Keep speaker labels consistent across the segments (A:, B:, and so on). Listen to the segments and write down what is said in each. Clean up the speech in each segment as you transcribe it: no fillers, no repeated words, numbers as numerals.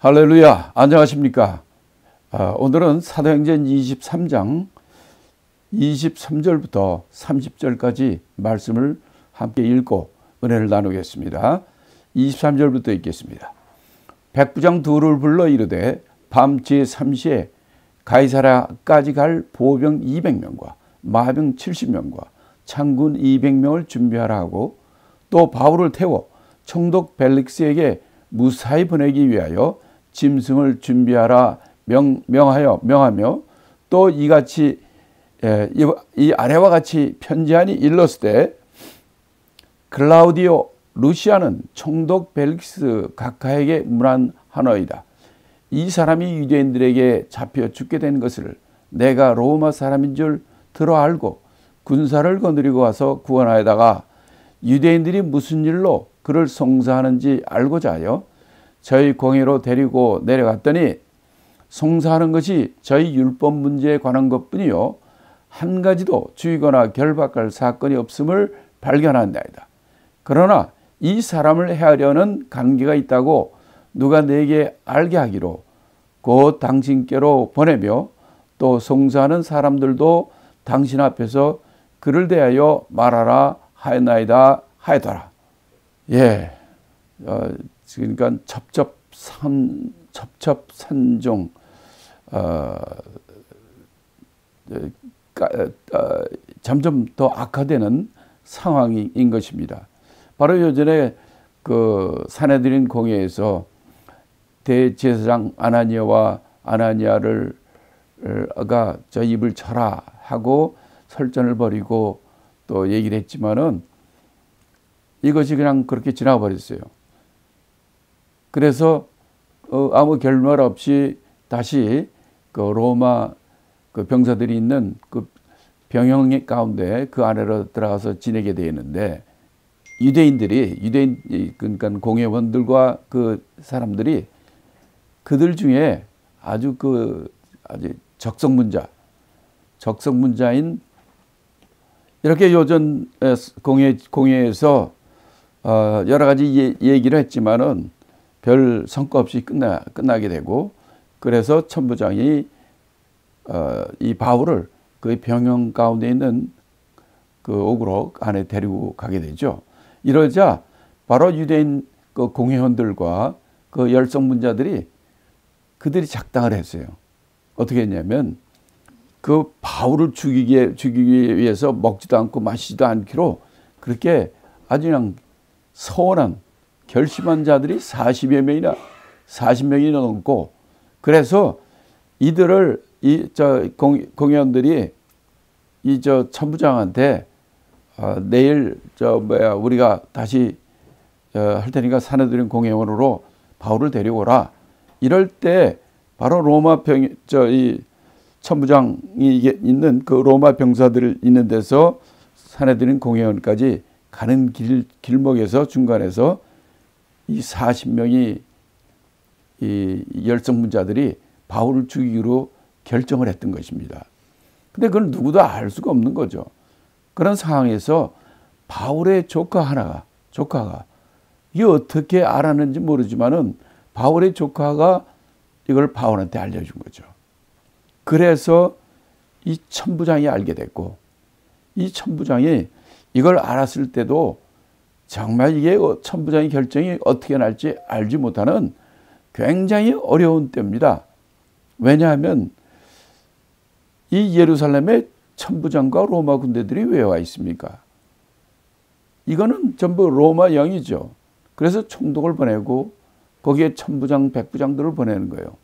A: 할렐루야, 안녕하십니까? 오늘은 사도행전 23장 23절부터 30절까지 말씀을 함께 읽고 은혜를 나누겠습니다. 23절부터 읽겠습니다. 백부장 둘을 불러 이르되 밤 제3시에 가이사랴까지 갈 보병 200명과 마병 70명과 창군 200명을 준비하라 하고, 또 바울을 태워 총독 벨릭스에게 무사히 보내기 위하여 짐승을 준비하라 명하며, 또 이같이 이 아래와 같이 편지하니 일렀을 클라우디오 루시아는 총독 벨릭스 각하에게 문안하노이다. 이 사람이 유대인들에게 잡혀 죽게 된 것을 내가 로마 사람인 줄 들어 알고 군사를 거느리고 와서 구원하여다가 유대인들이 무슨 일로 그를 송사하는지 알고자 하여 저희 공회로 데리고 내려갔더니, 송사하는 것이 저희 율법 문제에 관한 것뿐이요 한 가지도 죽이거나 결박할 사건이 없음을 발견한다이다. 그러나 이 사람을 해하려는 관계가 있다고 누가 내게 알게 하기로 곧 당신께로 보내며, 또 송사하는 사람들도 당신 앞에서 그를 대하여 말하라 하였나이다 하였더라. 그러니까 첩첩산중 점점 더 악화되는 상황인 것입니다. 바로 요전에 그 산헤드린 공회에서 대제사장 아나니아와 아나니아가 저 입을 쳐라 하고 설전을 벌이고 또 얘기를 했지만은 이것이 그냥 그렇게 지나가 버렸어요. 그래서 아무 결말 없이 다시 그 로마 그 병사들이 있는 그 병영 가운데 그 안으로 들어가서 지내게 되었는데, 유대인 그러니까 공회원들과 그 사람들이 그들 중에 아주 적성문자인 이렇게 요전 공회에서 여러 가지 얘기를 했지만은 별 성과 없이 끝나게 되고, 그래서 천부장이 이 바울을 그 병영 가운데 있는 그 옥으로 안에 데리고 가게 되죠. 이러자 바로 유대인 그 공회원들과 그 열성문자들이 그들이 작당을 했어요. 어떻게 했냐면 그 바울을 죽이기 위해서 먹지도 않고 마시지도 않기로 그렇게 아주 그냥 서원한 결심한 자들이 40명이나 넘고, 그래서 이들을 공회원들이 천부장한테 내일 우리가 다시 할 테니까 산헤드린 공회원으로 바울을 데려오라. 이럴 때 바로 로마 이 천부장이 있는 그 로마 병사들 있는 데서 산헤드린 공회원까지 가는 길목에서 중간에서 이 40명이 이 열성문자들이 바울을 죽이기로 결정을 했던 것입니다. 근데 그걸 누구도 알 수가 없는 거죠. 그런 상황에서 바울의 조카가 이게 어떻게 알았는지 모르지만은 바울의 조카가 이걸 바울한테 알려준 거죠. 그래서 이 천부장이 알게 됐고, 이 천부장이 이걸 알았을 때도 정말 이게 천부장의 결정이 어떻게 날지 알지 못하는 굉장히 어려운 때입니다. 왜냐하면 이 예루살렘에 천부장과 로마 군대들이 왜 와 있습니까? 이거는 전부 로마 영이죠. 그래서 총독을 보내고 거기에 천부장, 백부장들을 보내는 거예요.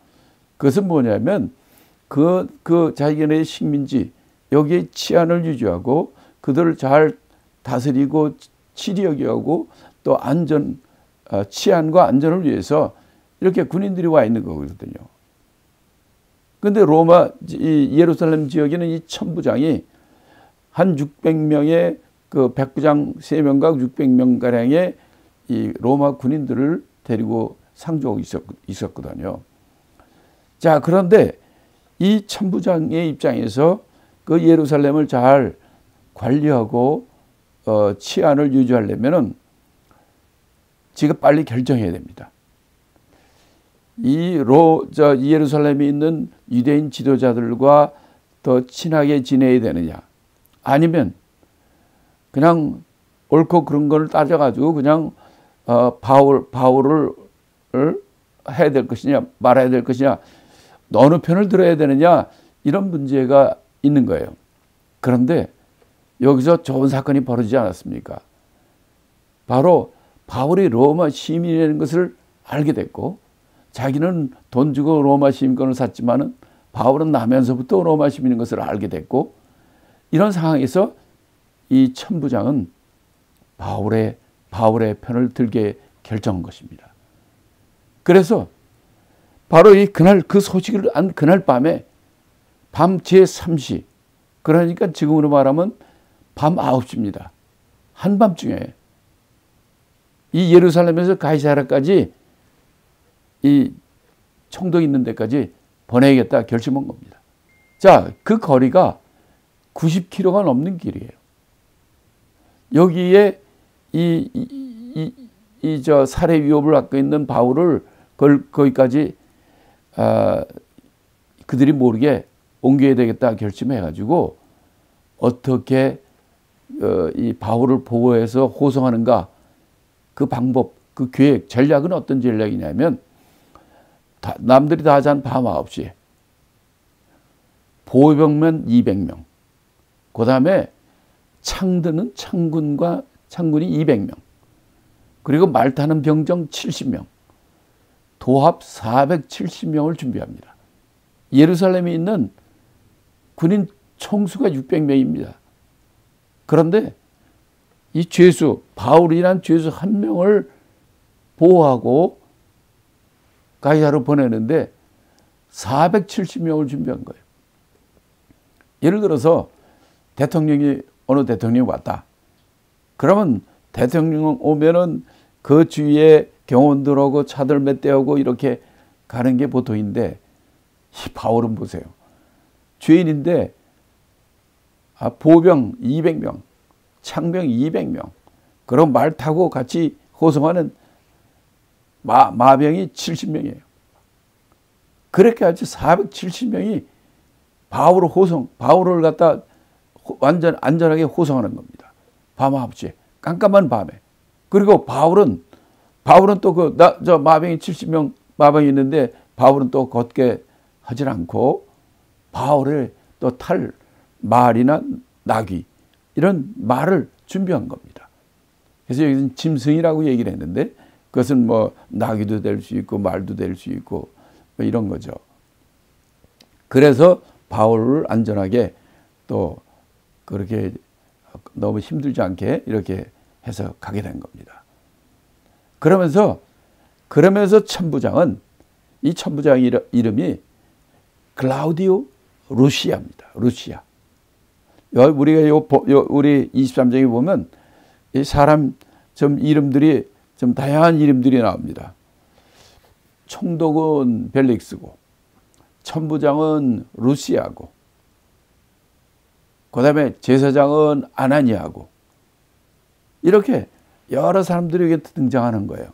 A: 그것은 뭐냐면 그 자기네 식민지 여기에 치안을 유지하고 그들을 잘 다스리고 치리하게 하고 또 치안과 안전을 위해서 이렇게 군인들이 와 있는 거거든요. 그런데 이 예루살렘 지역에는 이 천부장이 한 600명의 그 백부장 3명과 600명가량의 이 로마 군인들을 데리고 상주하고 있었거든요. 자, 그런데 이 천부장의 입장에서 그 예루살렘을 잘 관리하고 치안을 유지하려면은 지가 빨리 결정해야 됩니다. 이 예루살렘에 있는 유대인 지도자들과 더 친하게 지내야 되느냐, 아니면 그냥 옳고 그런 걸 따져가지고 그냥 바울을 해야 될 것이냐 말아야 될 것이냐, 어느 편을 들어야 되느냐, 이런 문제가 있는 거예요. 그런데 여기서 좋은 사건이 벌어지지 않았습니까? 바로 바울이 로마 시민이라는 것을 알게 됐고, 자기는 돈 주고 로마 시민권을 샀지만은 바울은 나면서부터 로마 시민인 것을 알게 됐고, 이런 상황에서 이 천부장은 바울의 편을 들게 결정한 것입니다. 그래서 바로 그날 그 소식을 안 그날 밤에 밤 제3시, 그러니까 지금으로 말하면 밤 9시입니다. 한밤중에 이 예루살렘에서 가이사랴까지 이 총독 있는 데까지 보내야겠다 결심한 겁니다. 자, 그 거리가 90km가 넘는 길이에요. 여기에 저 살해 위협을 받고 있는 바울을 거기까지 그들이 모르게 옮겨야 되겠다 결심해가지고 어떻게 이 바울을 보호해서 호송하는가, 그 방법, 그 계획, 전략은 어떤 전략이냐면, 남들이 다 잔 밤 9시에 보병만 200명, 그 다음에 창드는 창군이 200명, 그리고 말 타는 병정 70명, 도합 470명을 준비합니다. 예루살렘에 있는 군인 총수가 600명입니다. 그런데 이 죄수, 바울이란 죄수 한 명을 보호하고 가이사로 보내는데 470명을 준비한 거예요. 예를 들어서 어느 대통령이 왔다. 그러면 대통령 오면은 그 주위에 경호원들하고 차들 몇 대하고 이렇게 가는 게 보통인데, 이 바울은 보세요. 죄인인데 보병 200명, 창병 200명, 그럼 말 타고 같이 호송하는 마병이 70명이에요. 그렇게 아주 470명이 바울을 갖다 완전 안전하게 호송하는 겁니다. 밤 9시에 깜깜한 밤에. 그리고 바울은 또 저 마병이 70명 마병이 있는데, 바울은 또 걷게 하질 않고 바울을 또 탈 말이나 나귀, 이런 말을 준비한 겁니다. 그래서 여기서는 짐승이라고 얘기를 했는데, 그것은 뭐 나귀도 될 수 있고 말도 될 수 있고 뭐 이런 거죠. 그래서 바울을 안전하게 또 그렇게 너무 힘들지 않게 이렇게 해서 가게 된 겁니다. 그러면서 천부장은, 이 천부장 이름이 클라우디오 루시아입니다. 루시아. 우리가 우리 23장에 보면 이 사람 좀 이름들이 좀 다양한 이름들이 나옵니다. 총독은 벨릭스고, 천부장은 루시아고, 그 다음에 제사장은 아나니아고, 이렇게 여러 사람들이 여기 등장하는 거예요.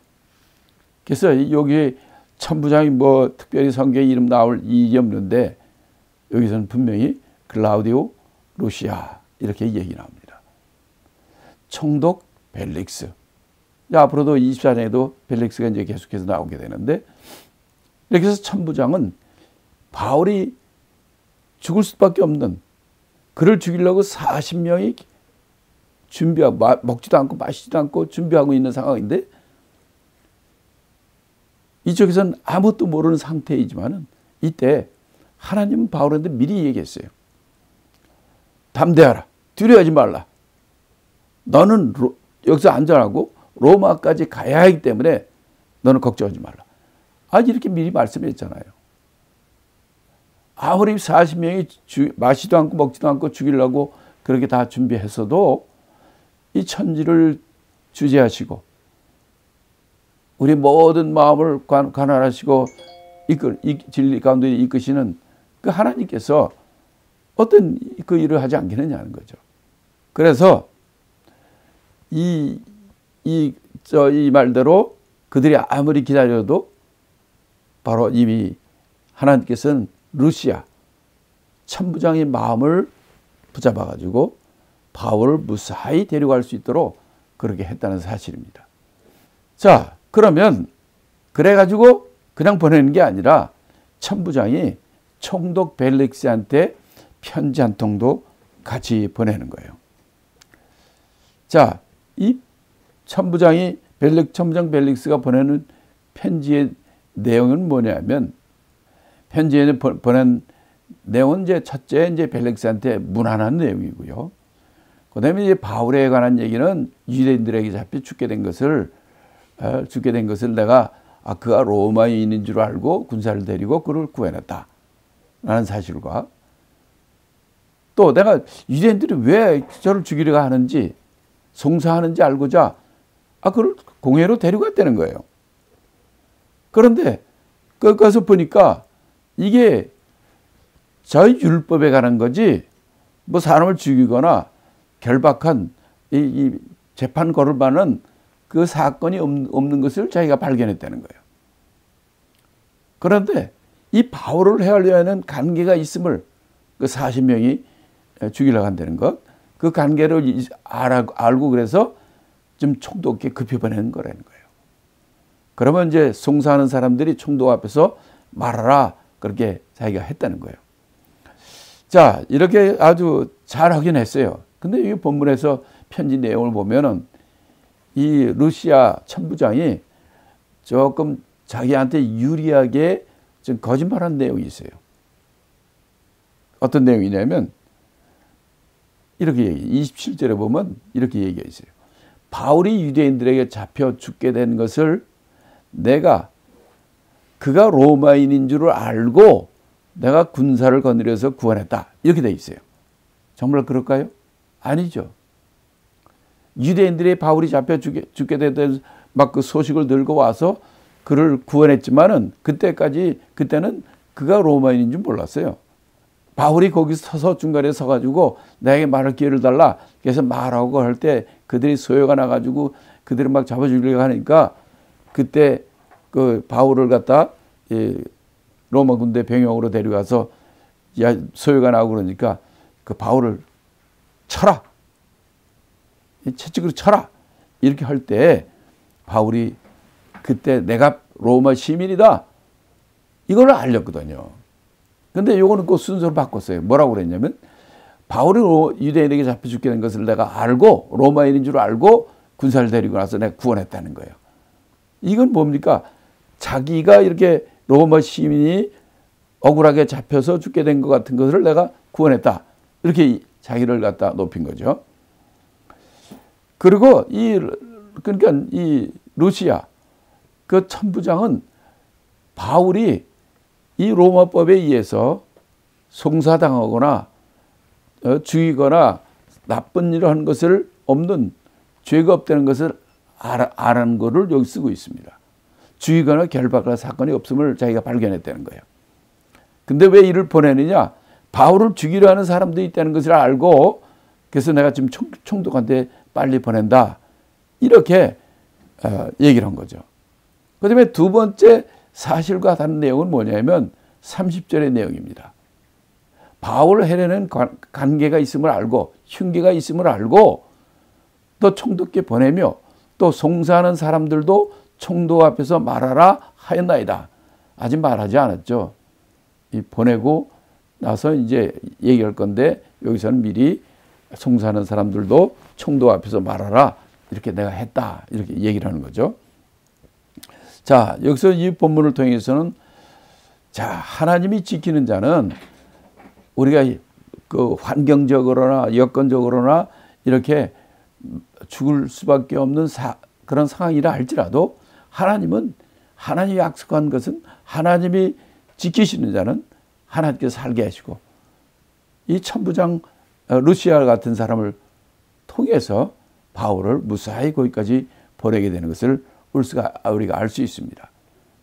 A: 그래서 여기 천부장이 뭐 특별히 성경에 이름 나올 일이 없는데, 여기서는 분명히 클라우디오 루시아 이렇게 얘기 나옵니다. 총독 벨릭스. 앞으로도 24장에도 벨릭스가 이제 계속해서 나오게 되는데, 이렇게 해서 천부장은 바울이 죽을 수밖에 없는, 그를 죽이려고 40명이 준비하고, 먹지도 않고 마시지도 않고 준비하고 있는 상황인데, 이쪽에서는 아무것도 모르는 상태이지만은 이때 하나님은 바울한테 미리 얘기했어요. 담대하라. 두려워하지 말라. 너는 여기서 안전하고 로마까지 가야 하기 때문에 너는 걱정하지 말라. 이렇게 미리 말씀했잖아요. 아무리 40명이 마시도 않고 먹지도 않고 죽이려고 그렇게 다 준비했어도 이 천지를 주재하시고 우리 모든 마음을 관할하시고 진리 가운데 이끄시는 그 하나님께서 어떤 그 일을 하지 않겠느냐는 거죠. 그래서 이 말대로 그들이 아무리 기다려도 바로 이미 하나님께서는 루시아 천부장의 마음을 붙잡아 가지고 바울을 무사히 데려갈 수 있도록 그렇게 했다는 사실입니다. 자, 그러면 그래 가지고 그냥 보내는 게 아니라 천부장이 총독 벨릭스한테 편지 한 통도 같이 보내는 거예요. 자, 이 천부장 벨릭스가 보내는 편지의 내용은 뭐냐면, 편지에 보낸 내용은 첫째 벨릭스한테 문안한 내용이고요. 그 다음에 이제 바울에 관한 얘기는 유대인들에게 잡혀 죽게 된 것을 내가 그가 로마인인 줄 알고 군사를 데리고 그를 구해냈다 라는 사실과, 또 내가 유대인들이 왜 저를 죽이려고 하는지 송사하는지 알고자 그를 공회로 데려갔다는 거예요. 그런데 거기서 보니까 이게 저희 율법에 관한 거지 뭐 사람을 죽이거나 결박한 이 재판 걸을 만한 그 사건이 없는 것을 자기가 발견했다는 거예요. 그런데 이 바울을 헤아려는 관계가 있음을 그 40명이 죽이려고 한다는 것, 그 관계를 알고 그래서 좀 총독에게 급히 보내는 거라는 거예요. 그러면 이제 송사하는 사람들이 총독 앞에서 말하라 그렇게 자기가 했다는 거예요. 자, 이렇게 아주 잘 하긴 했어요. 근데 이 본문에서 편지 내용을 보면은 이 루시아 천부장이 조금 자기한테 유리하게 좀 거짓말한 내용이 있어요. 어떤 내용이냐면 이렇게 얘기해요. 27절에 보면 이렇게 얘기가 있어요. 바울이 유대인들에게 잡혀 죽게 된 것을 내가 그가 로마인인 줄 알고 내가 군사를 거느려서 구원했다. 이렇게 돼 있어요. 정말 그럴까요? 아니죠. 유대인들이 바울이 잡혀 죽게 되던 막 그 소식을 들고 와서 그를 구원했지만은 그때는 그가 로마인인 줄 몰랐어요. 바울이 거기서 서서 중간에 서가지고 나에게 말할 기회를 달라. 그래서 말하고 할 때 그들이 소요가 나가지고 그들을 막 잡아주려고 하니까 그때 그 바울을 갖다 로마 군대 병영으로 데려가서 소요가 나고 그러니까 그 바울을 쳐라. 채찍으로 쳐라. 이렇게 할 때 바울이 그때 내가 로마 시민이다. 이걸 알렸거든요. 근데 요거는 그 순서로 바꿨어요. 뭐라고 그랬냐면 바울이 유대인에게 잡혀 죽게 된 것을 내가 알고 로마인인 줄 알고 군사를 데리고 나서 내가 구원했다는 거예요. 이건 뭡니까? 자기가 이렇게 로마 시민이 억울하게 잡혀서 죽게 된 것 같은 것을 내가 구원했다. 이렇게 자기를 갖다 높인 거죠. 그리고 그러니까 이 루시아 그 천부장은 바울이 이 로마법에 의해서 송사당하거나 죽이거나 나쁜 일을 한 것을 없는 죄가 없다는 것을 아는 것을 여기 쓰고 있습니다. 죽이거나 결박할 사건이 없음을 자기가 발견했다는 거예요. 근데 왜 이를 보내느냐? 바울을 죽이려 하는 사람들이 있다는 것을 알고 그래서 내가 지금 총독한테 빨리 보낸다. 이렇게 얘기를 한 거죠. 그 다음에 두 번째 사실과 다른 내용은 뭐냐면 30절의 내용입니다. 바울을 해내는 관계가 있음을 알고 흉기가 있음을 알고 또 총독께 보내며 또 송사하는 사람들도 총독 앞에서 말하라 하였나이다. 아직 말하지 않았죠. 보내고 나서 이제 얘기할 건데 여기서는 미리 송사하는 사람들도 총독 앞에서 말하라. 이렇게 내가 했다. 이렇게 얘기를 하는 거죠. 자, 여기서 이 본문을 통해서는 자, 하나님이 지키는 자는 우리가 그 환경적으로나 여건적으로나 이렇게 죽을 수밖에 없는 그런 상황이라 할지라도 하나님이 약속한 것은 하나님이 지키시는 자는 하나님께서 살게 하시고 이 천부장 루시아 같은 사람을 통해서 바울을 무사히 거기까지 보내게 되는 것을 우리가 알 수 있습니다.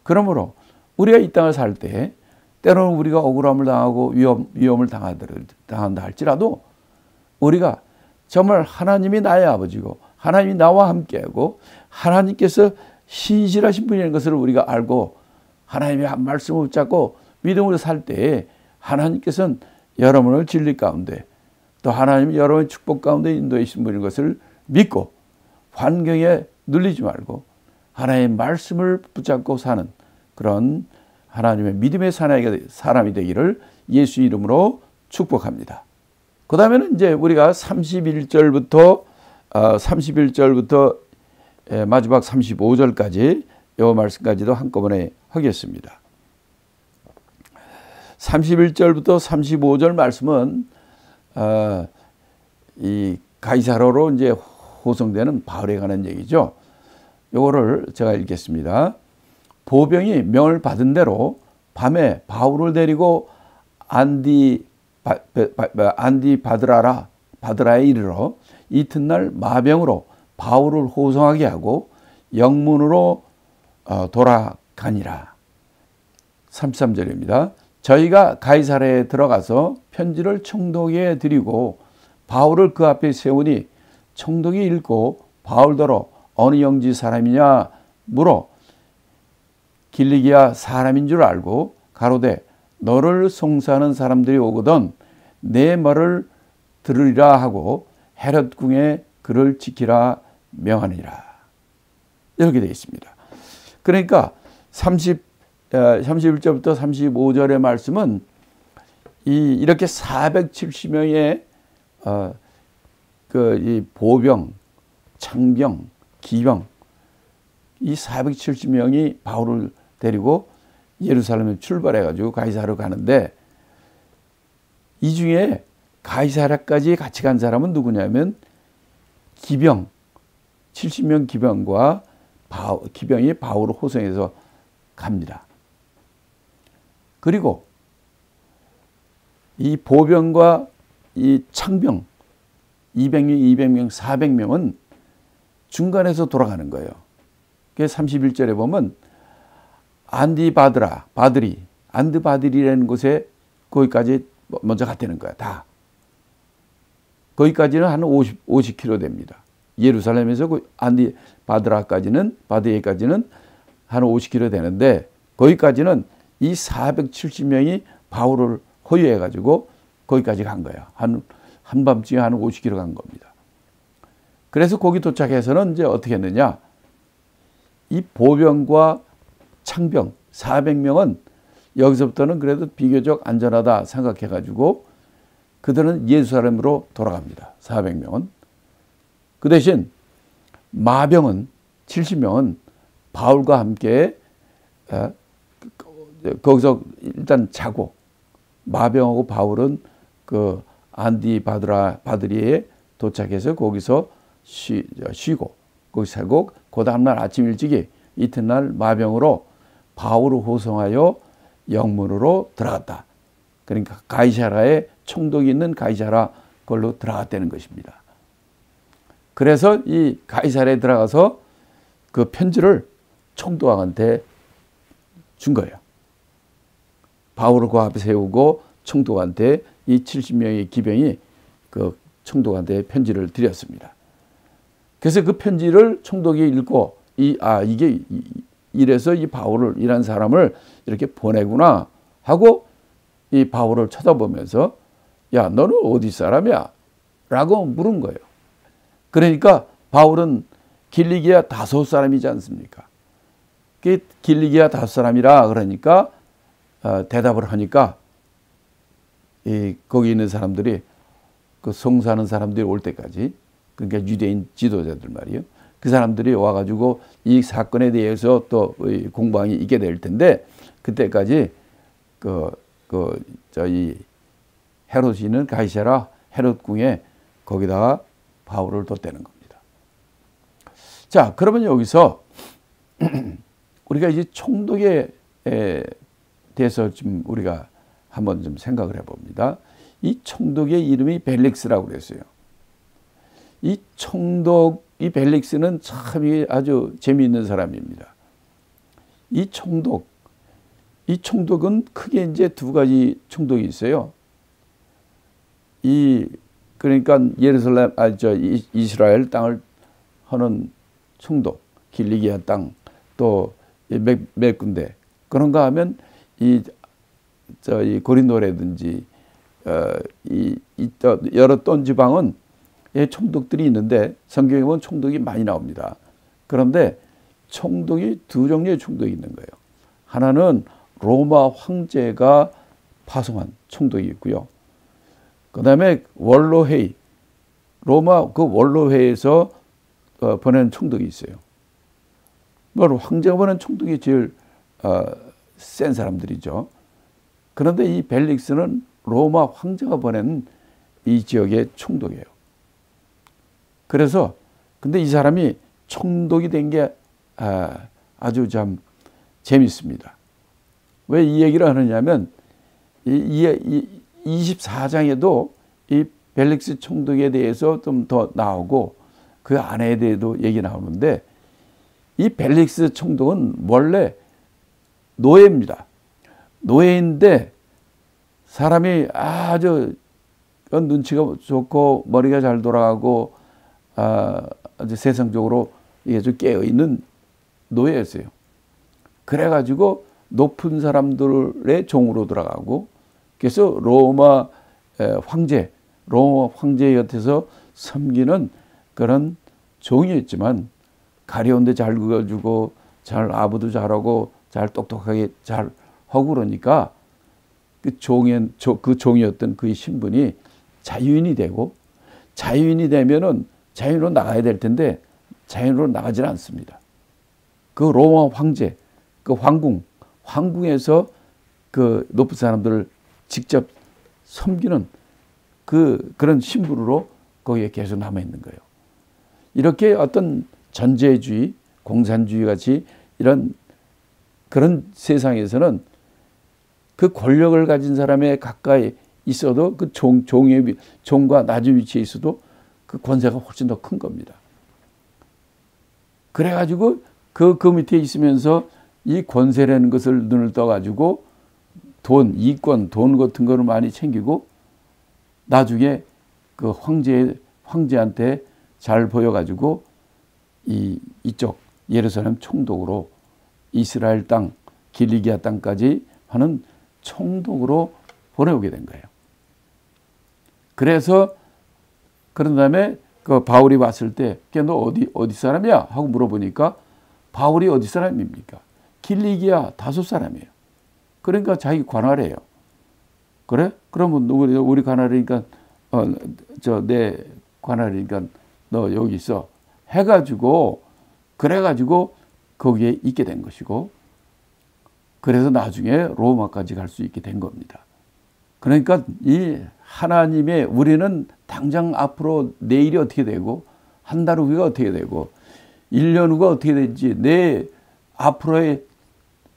A: 그러므로 우리가 이 땅을 살 때 때로는 우리가 억울함을 당하고 위험을 당한다 할지라도 우리가 정말 하나님이 나의 아버지고 하나님이 나와 함께하고 하나님께서 신실하신 분이라는 것을 우리가 알고 하나님의 한 말씀을 붙잡고 믿음으로 살 때에 하나님께서는 여러분을 진리 가운데 또 하나님이 여러분의 축복 가운데 인도하신 분인 것을 믿고 환경에 눌리지 말고 하나님의 말씀을 붙잡고 사는 그런 하나님의 믿음의 사람이 되기를 예수 이름으로 축복합니다. 그 다음에는 이제 우리가 31절부터 마지막 35절까지 이 말씀까지도 한꺼번에 하겠습니다. 31절부터 35절 말씀은 이 가이사라로 이제 호송되는 바울에 관한 얘기죠. 요거를 제가 읽겠습니다. 보병이 명을 받은 대로 밤에 바울을 데리고 바드라에 이르러 이튿날 마병으로 바울을 호송하게 하고 영문으로 돌아가니라. 33절입니다. 저희가 가이사랴에 들어가서 편지를 총독에게 드리고 바울을 그 앞에 세우니 총독이 읽고 바울더러 어느 영지 사람이냐 물어 길리기아 사람인 줄 알고 가로되 너를 송사하는 사람들이 오거든 내 말을 들으리라 하고 헤롯 궁에 그를 지키라 명하니라. 이렇게 되어 있습니다. 그러니까 31절부터 35절의 말씀은 이렇게 470명의 이 보병, 창병, 기병 이 470명이 바울을 데리고 예루살렘에 출발해가지고 가이사랴로 가는데 이 중에 가이사랴까지 같이 간 사람은 누구냐면 기병 70명 기병과 기병이 바울을 호송해서 갑니다. 그리고 이 보병과 이 창병 200명, 400명은 중간에서 돌아가는 거예요. 그래서 31절에 보면 안드바드리라는 곳에 거기까지 먼저 갔다는 거야. 다. 거기까지는 한 50km 됩니다. 예루살렘에서 바드리에까지는 한 50km 되는데 거기까지는 이 470명이 바울을 호위해가지고 거기까지 간 거야. 한밤중에 한 50km 간 겁니다. 그래서 거기 도착해서는 이제 어떻게 했느냐. 이 보병과 창병 400명은 여기서부터는 그래도 비교적 안전하다 생각해가지고 그들은 예루살렘으로 돌아갑니다. 400명은. 그 대신 마병은 70명은 바울과 함께 거기서 일단 자고 마병하고 바울은 그 바드리에 도착해서 거기서 쉬고 거기 살고 그 다음날 아침 일찍이 이튿날 마병으로 바울을 호송하여 영문으로 들어갔다. 그러니까 가이사랴에 총독이 있는 가이사랴 걸로 들어갔다는 것입니다. 그래서 이 가이사랴에 들어가서 그 편지를 총독한테 준 거예요. 바울을 그 앞에 세우고 총독한테 이 70명의 기병이 그 총독한테 편지를 드렸습니다. 그래서 그 편지를 총독이 읽고 이게 이래서 이 바울을 이란 사람을 이렇게 보내구나 하고 이 바울을 쳐다보면서 야 너는 어디 사람이야? 라고 물은 거예요. 그러니까 바울은 길리기아 다소 사람이지 않습니까? 길리기아 다소 사람이라 그러니까 대답을 하니까 거기 있는 사람들이 그 송사하는 사람들이 올 때까지 그러니까 유대인 지도자들 말이에요. 그 사람들이 와가지고 이 사건에 대해서 또 공방이 있게 될 텐데 그때까지 이 헤롯이 있는 가이사랴 헤롯 궁에 거기다가 바울을 뒀다는 겁니다. 자, 그러면 여기서 우리가 이제 총독에 대해서 좀 우리가 한번 좀 생각을 해봅니다. 이 총독의 이름이 벨릭스라고 그랬어요. 이 총독이 벨릭스는 참 아주 재미있는 사람입니다. 이 총독은 크게 이제 두 가지 총독이 있어요. 그러니까 예루살렘, 이스라엘 땅을 하는 총독, 길리기아 땅, 또 몇 군데, 그런가 하면 이 고린도라든지 여러 떤 지방은 총독들이 있는데 성경에 보면 총독이 많이 나옵니다. 그런데 총독이 두 종류의 총독이 있는 거예요. 하나는 로마 황제가 파송한 총독이 있고요. 그 다음에 원로회의, 로마 그 원로회에서 보낸 총독이 있어요. 황제가 보낸 총독이 제일 센 사람들이죠. 그런데 이 벨릭스는 로마 황제가 보낸 이 지역의 총독이에요. 그래서 근데 이 사람이 총독이 된 게 아주 참 재밌습니다. 왜 이 얘기를 하느냐면 24장에도 이 벨릭스 총독에 대해서 좀 더 나오고 그 아내에 대해서도 얘기 나오는데 이 벨릭스 총독은 원래 노예입니다. 노예인데 사람이 아주 눈치가 좋고 머리가 잘 돌아가고 아주 세상적으로 아주 깨어있는 노예였어요. 그래가지고 높은 사람들의 종으로 들어가고 그래서 로마 황제 곁에서 섬기는 그런 종이었지만 가려운데 잘 그어주고 잘 아부도 잘하고 잘 똑똑하게 잘 하고 그러니까 그 종이었던 그 신분이 자유인이 되고 자유인이 되면은 자유인으로 나가야 될 텐데 자유인으로 나가지는 않습니다. 그 로마 황제, 그 황궁에서 그 높은 사람들을 직접 섬기는 그런 신분으로 거기에 계속 남아 있는 거예요. 이렇게 어떤 전제주의, 공산주의 같이 그런 세상에서는 그 권력을 가진 사람의 가까이 있어도 그 종과 낮은 위치에 있어도 그 권세가 훨씬 더 큰 겁니다. 그래가지고 그 밑에 있으면서 이 권세라는 것을 눈을 떠가지고 이권, 돈 같은 거를 많이 챙기고 나중에 그 황제한테 잘 보여가지고 이쪽 예루살렘 총독으로 이스라엘 땅, 길리기아 땅까지 하는 총독으로 보내오게 된 거예요. 그래서 그런 다음에 그 바울이 왔을 때 너 어디 사람이야? 하고 물어보니까 바울이 어디 사람입니까? 길리기아 다소 사람이에요. 그러니까 자기 관할이에요. 그래? 그러면 우리 관할이니까 내 관할이니까 너 여기 있어. 해가지고 그래가지고 거기에 있게 된 것이고 그래서 나중에 로마까지 갈 수 있게 된 겁니다. 그러니까 이 하나님의 우리는 당장 앞으로 내일이 어떻게 되고 한 달 후가 어떻게 되고 1년 후가 어떻게 될지 내 앞으로의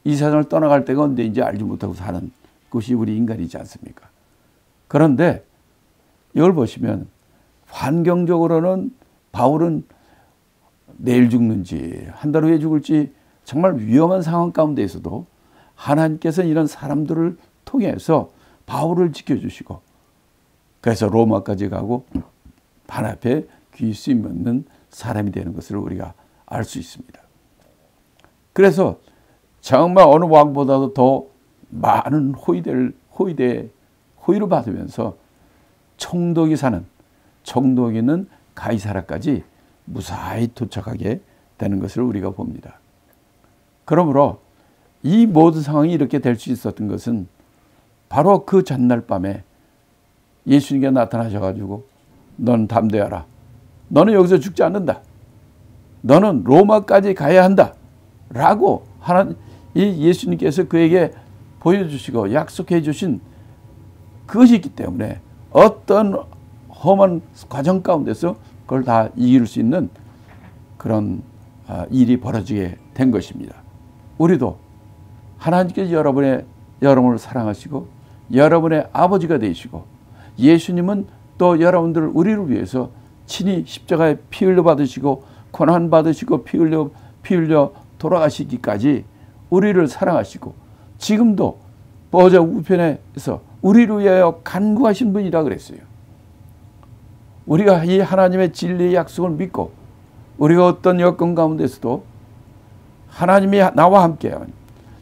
A: 이 세상을 떠나갈 때가 언제인지 알지 못하고 사는 것이 우리 인간이지 않습니까? 그런데 이걸 보시면 환경적으로는 바울은 내일 죽는지 한 달 후에 죽을지 정말 위험한 상황 가운데에서도 하나님께서 이런 사람들을 통해서 바울을 지켜주시고 그래서 로마까지 가고 발 앞에 귀 쑤입는 사람이 되는 것을 우리가 알 수 있습니다. 그래서 정말 어느 왕보다도 더 많은 호의를 받으면서 총독이 있는 가이사라까지 무사히 도착하게 되는 것을 우리가 봅니다. 그러므로 이 모든 상황이 이렇게 될 수 있었던 것은 바로 그 전날 밤에 예수님께 나타나셔가지고 너는 담대하라. 너는 여기서 죽지 않는다. 너는 로마까지 가야 한다. 라고 이 예수님께서 그에게 보여주시고 약속해 주신 그것이 있기 때문에 어떤 험한 과정 가운데서 그걸 다 이길 수 있는 그런 일이 벌어지게 된 것입니다. 우리도 하나님께서 여러분을 사랑하시고 여러분의 아버지가 되시고 예수님은 또 여러분들 우리를 위해서 친히 십자가에 피 흘려 받으시고 고난 받으시고 피 흘려 돌아가시기까지 우리를 사랑하시고 지금도 보좌 우편에서 우리를 위하여 간구하신 분이라 그랬어요. 우리가 이 하나님의 진리의 약속을 믿고 우리가 어떤 여건 가운데서도 하나님이 나와 함께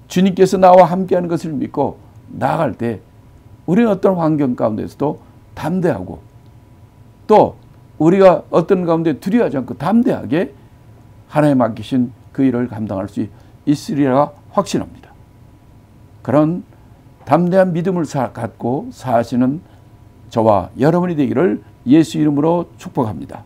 A: 주님께서 나와 함께하는 것을 믿고 나아갈 때 우리는 어떤 환경 가운데서도 담대하고 또 우리가 어떤 가운데 두려워하지 않고 담대하게 하나님 맡기신 그 일을 감당할 수 있으리라 확신합니다. 그런 담대한 믿음을 갖고 사시는 저와 여러분이 되기를 예수 이름으로 축복합니다.